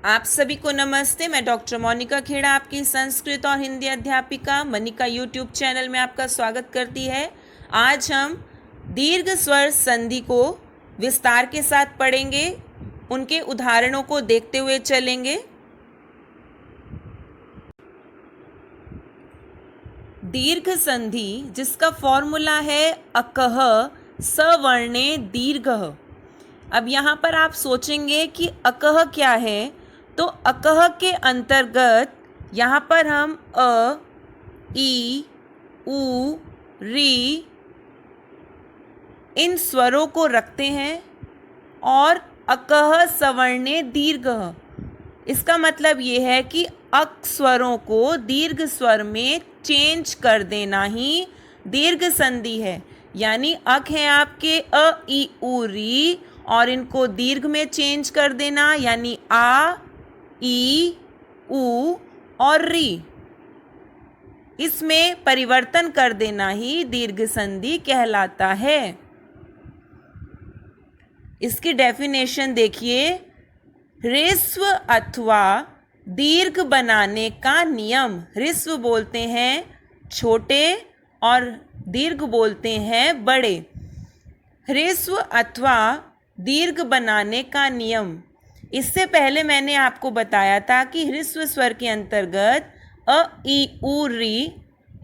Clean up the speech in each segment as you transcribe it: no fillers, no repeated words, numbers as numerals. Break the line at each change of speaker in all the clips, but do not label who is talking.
आप सभी को नमस्ते। मैं डॉक्टर मोनिका खेड़ा आपकी संस्कृत और हिंदी अध्यापिका मनिका यूट्यूब चैनल में आपका स्वागत करती है। आज हम दीर्घ स्वर संधि को विस्तार के साथ पढ़ेंगे, उनके उदाहरणों को देखते हुए चलेंगे। दीर्घ संधि जिसका फॉर्मूला है अकह सवर्णे दीर्घः। अब यहाँ पर आप सोचेंगे कि अकह क्या है, तो अकह के अंतर्गत यहाँ पर हम अ, ई, उ, री इन स्वरों को रखते हैं और अकह सवर्णे दीर्घः। इसका मतलब ये है कि अक स्वरों को दीर्घ स्वर में चेंज कर देना ही दीर्घ संधि है। यानी अक है आपके अ, ई, उ, री और इनको दीर्घ में चेंज कर देना, यानी आ, ई, उ और री, इसमें परिवर्तन कर देना ही दीर्घ संधि कहलाता है। इसकी डेफिनेशन देखिए। ह्रस्व अथवा दीर्घ बनाने का नियम। ह्रस्व बोलते हैं छोटे और दीर्घ बोलते हैं बड़े। ह्रस्व अथवा दीर्घ बनाने का नियम। इससे पहले मैंने आपको बताया था कि ह्रस्व स्वर के अंतर्गत अ, ई, उ, री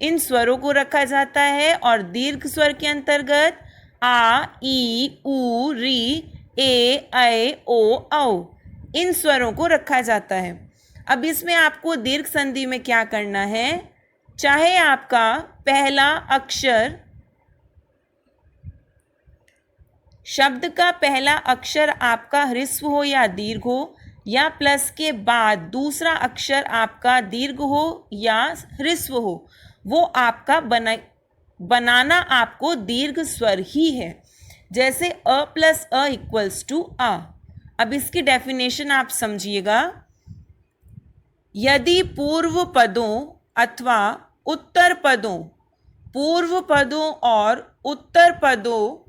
इन स्वरों को रखा जाता है और दीर्घ स्वर के अंतर्गत आ, ई, उ, री, ए, ऐ, ओ, औ इन स्वरों को रखा जाता है। अब इसमें आपको दीर्घ संधि में क्या करना है, चाहे आपका पहला अक्षर, शब्द का पहला अक्षर आपका ह्रस्व हो या दीर्घ हो, या प्लस के बाद दूसरा अक्षर आपका दीर्घ हो या ह्रस्व हो, वो आपका बनाना आपको दीर्घ स्वर ही है। जैसे अ प्लस अ इक्वल्स टू आ। अब इसकी डेफिनेशन आप समझिएगा। यदि पूर्व पदों अथवा उत्तर पदों, पूर्व पदों और उत्तर पदों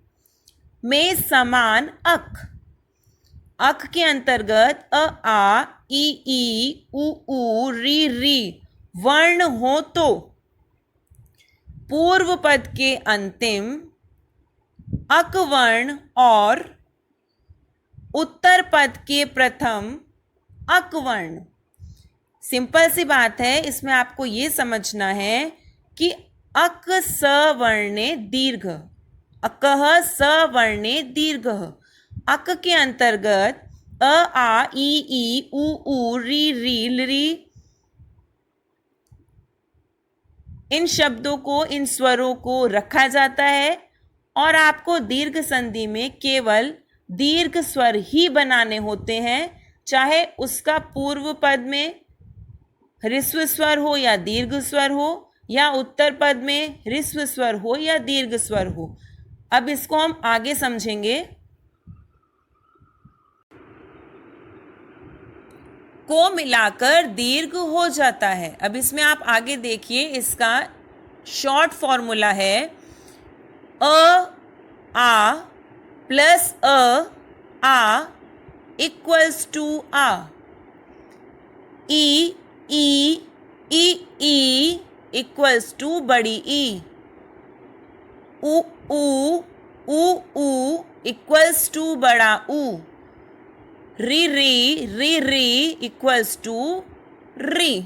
में समान अक, अक के अंतर्गत अ, आ, ई, उ, री वर्ण हो तो पूर्व पद के अंतिम अक वर्ण और उत्तर पद के प्रथम अक वर्ण। सिंपल सी बात है, इसमें आपको ये समझना है कि अक सवर्णे दीर्घ, अकह सवर्णे दीर्घः। अक के अंतर्गत अ, आ, ई, उ, री इन शब्दों को, इन स्वरों को रखा जाता है और आपको दीर्घ संधि में केवल दीर्घ स्वर ही बनाने होते हैं, चाहे उसका पूर्व पद में ह्रस्व स्वर हो या दीर्घ स्वर हो, या उत्तर पद में ह्रस्व स्वर हो या दीर्घ स्वर हो। अब इसको हम आगे समझेंगे। को मिलाकर दीर्घ हो जाता है। अब इसमें आप आगे देखिए, इसका शॉर्ट फॉर्मूला है अ, आ प्लस आ इक्वल्स टू आ। ई इक्वल्स टू बड़ी ई। उ इक्वल्स टू बड़ा उ। री इक्वल्स टू री।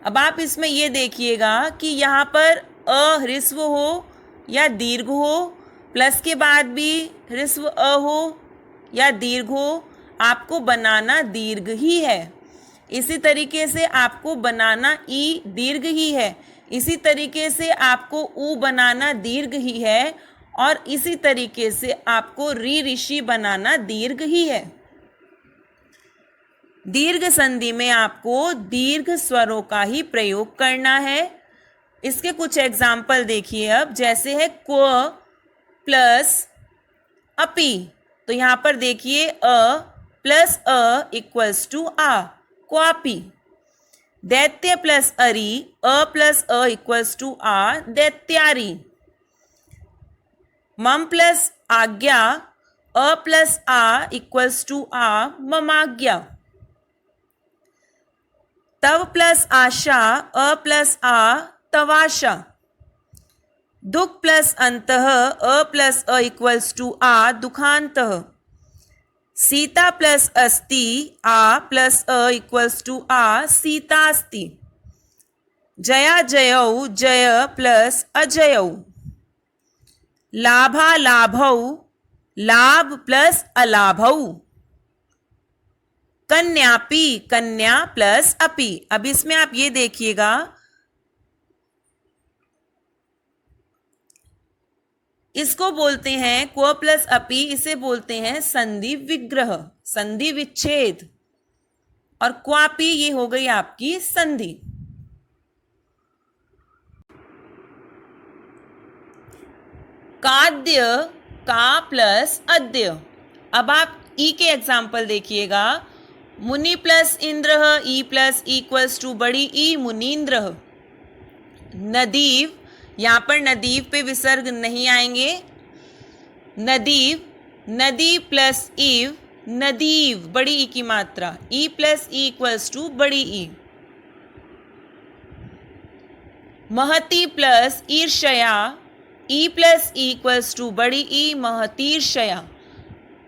अब आप इसमें ये देखिएगा कि यहाँ पर अ ह्रस्व हो या दीर्घ हो, प्लस के बाद भी ह्रस्व अ हो या दीर्घ हो, आपको बनाना दीर्घ ही है। इसी तरीके से आपको बनाना ई दीर्घ ही है। इसी तरीके से आपको उ बनाना दीर्घ ही है और इसी तरीके से आपको ऋषि बनाना दीर्घ ही है। दीर्घ संधि में आपको दीर्घ स्वरों का ही प्रयोग करना है। इसके कुछ एग्जाम्पल देखिए। अब जैसे है क्व प्लस अपी, तो यहाँ पर देखिए अ प्लस अ इक्वल्स टू आ, क्वापी। दैत्य प्लस अरी, अ प्लस अ इक्वल्स टू आ, दैत्यारी। मम प्लस आज्ञा, अ प्लस आ इक्वल्स टू आ, ममाज्ञा। तव प्लस आशा अ प्लस आ तवाशा। दुख प्लस अंतः अ प्लस अ इक्वल्स टू आ दुखांतः। सीता प्लस अस्ति आ प्लस अ इक्वल्स टू आ सीतास्ति। जया जयौ जय प्लस अजयौ। लाभा लाभौ लाभ प्लस अलाभौ। कन्यापि कन्या प्लस अपि। अब इसमें आप ये देखिएगा, इसको बोलते हैं क्व प्लस अपि, इसे बोलते हैं संधि विग्रह, संधि विच्छेद। और क्वापि ये हो गई आपकी संधि। काद्य का प्लस अद्य। अब आप ई के एग्जाम्पल देखिएगा। मुनि प्लस इंद्र ई प्लस इक्वल्स टू बड़ी ई मुनीन्द्र। नदीव, यहां पर नदीव पे विसर्ग नहीं आएंगे। नदीव, नदी प्लस ईव नदीव, बड़ी ई की मात्रा। ई प्लस ई इक्वल्स टू बड़ी ई। महती प्लस ईर्ष्या ई प्लस ई इक्वल्स टू बड़ी ई महतीर्षया।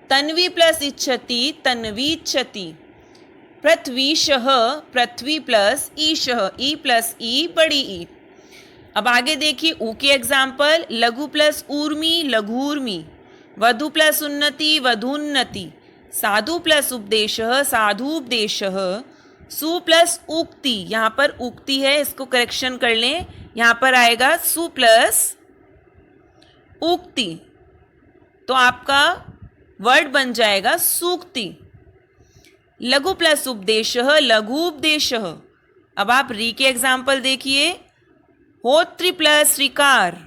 तन्वी प्लस इच्छति तन्वीच्छति। पृथ्वीशः पृथ्वी प्लस ईशः ई प्लस ई बड़ी ई। अब आगे देखिए ऊ के एग्जाम्पल। लघु प्लस ऊर्मी लघूर्मी। वधु प्लस उन्नति वधून्नति। साधु प्लस उपदेशः साधुपदेशः। सु प्लस उक्ति, यहाँ पर उक्ति है, इसको करेक्शन कर लें, यहाँ पर आएगा सु प्लस उक्ति, तो आपका वर्ड बन जाएगा सूक्ति। लघु प्लस उपदेशः लघुपदेशः। अब आप री के एग्जाम्पल देखिए। होत्री प्लस ऋकार,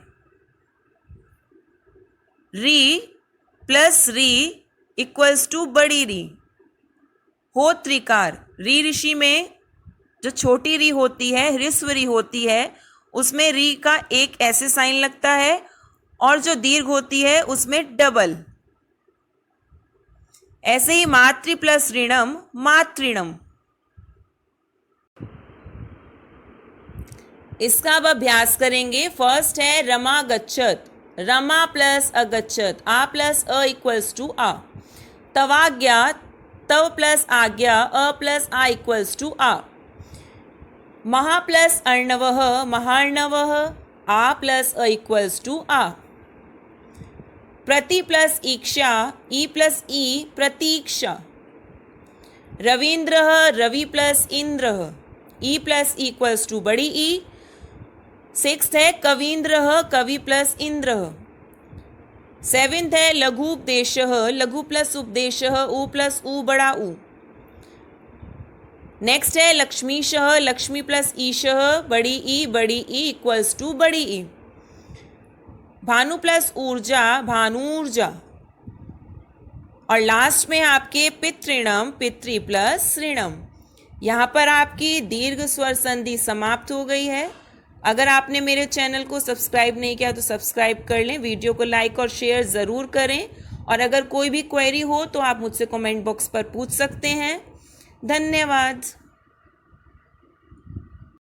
री प्लस री इक्वल्स टू बड़ी री। होत्रिकार, री ऋषि में जो छोटी री होती है, ह्रस्व री होती है, उसमें री का एक ऐसे साइन लगता है, और जो दीर्घ होती है उसमें डबल। ऐसे ही मातृ प्लस ऋणम मातृणम। इसका अब अभ्यास करेंगे। फर्स्ट है रमा गच्छत, रमा प्लस अगच्छत, आ प्लस अ इक्वल्स टू आ। तवाज्ञा, तव प्लस आज्ञा, अ प्लस आ इक्वल्स टू आ। महा प्लस अर्णवः महार्णवः, आ प्लस अ इक्वल्स टू आ। प्रति प्लस ईक्षा, ई प्लस ई प्रतीक्षा। रवीन्द्रः रवि प्लस इंद्रः, ई प्लस इक्वल्स टू बड़ी ई। सिक्स्थ है कवीन्द्रः कवि प्लस इंद्रः। सेवेंथ है लघुपदेशः, लघु प्लस उपदेशः, उ प्लस उ बड़ा उ। नेक्स्ट है लक्ष्मीशः, लक्ष्मी प्लस ईशः, बड़ी ई इक्वल्स टू बड़ी ई। भानु प्लस ऊर्जा भानुर्जा। और लास्ट में आपके पितृणम, पितृ प्लस ऋणम। यहाँ पर आपकी दीर्घ स्वर संधि समाप्त हो गई है। अगर आपने मेरे चैनल को सब्सक्राइब नहीं किया तो सब्सक्राइब कर लें, वीडियो को लाइक और शेयर ज़रूर करें। और अगर कोई भी क्वेरी हो तो आप मुझसे कमेंट बॉक्स पर पूछ सकते हैं। धन्यवाद।